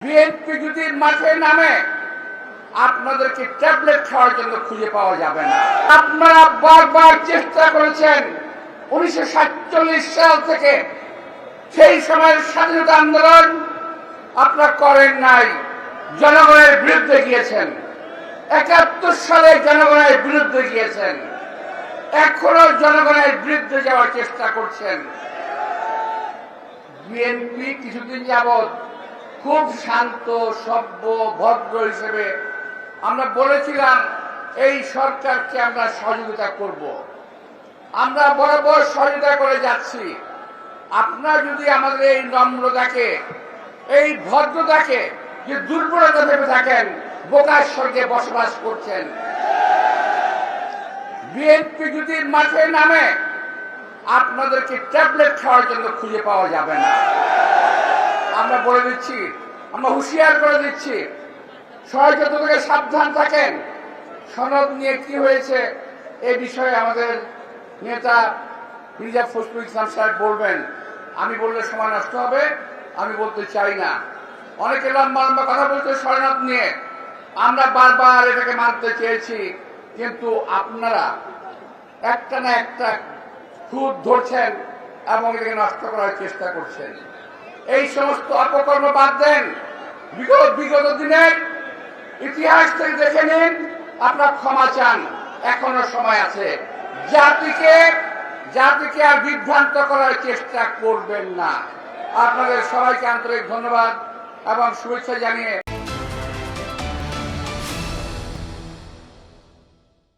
BNP যদি মাঠে নামে আপনাদেরকে ট্যাবলেট খাওয়ার জন্য খুঁজে পাওয়া যাবে না। আপনারা বারবার চেষ্টা করেছেন 1947 সাল থেকে, সেই সময়ের স্বাধীনতা আন্দোলন আপনারা করেন নাই, জনগণের বিরুদ্ধে গিয়েছেন। 71 সালে জনগণের বিরুদ্ধে গিয়েছেন, এখনো জনগণের বিরুদ্ধে যাওয়ার চেষ্টা করছেন। বিএনপি কিছুদিন যাবৎ খুব শান্ত, সভ্য, ভদ্র হিসেবে আমরা বলেছিলাম এই সরকারকে আমরা সহযোগিতা করব। আমরা বরাবর সহযোগিতা করে যাচ্ছি। আপনারা যদি আমাদের এই নম্রতাকে, এই ভদ্রতাকে যে দুর্বলতা ভেবে থাকেন, বোকার স্বর্গে বসবাস করছেন। বিএনপি যদি মাঠে নামে আপনাদেরকে ট্যাবলেট খাওয়ার জন্য খুঁজে পাওয়া যাবে না। আমরা বলে দিচ্ছি, আমরা হুঁশিয়ার করে দিচ্ছি, ষড়যন্ত্র থেকে সাবধান থাকেন। সনদ নিয়ে কি হয়েছে এ বিষয়ে আমাদের নেতা মির্জা ফখরুল ইসলাম সাহেব বলবেন। আমি বললে সময় নষ্ট হবে, আমি বলতে চাই না। অনেকে লম্বা লম্বা কথা বলতে সনদ নিয়ে, আমরা বারবার এটাকে মানতে চেয়েছি, কিন্তু আপনারা একটা না একটা খুঁত ধরছেন এবং এটাকে নষ্ট করার চেষ্টা করছেন। এই সমস্ত অপকর্ম বাদ দেন। বিগত দিনের ইতিহাস থেকে দেখে নিন, আপনারা ক্ষমা চান, এখনো সময় আছে। জাতিকে আর বিভ্রান্ত করার চেষ্টা করবেন না। আপনাদের সবাইকে আন্তরিক ধন্যবাদ এবং শুভেচ্ছা জানিয়ে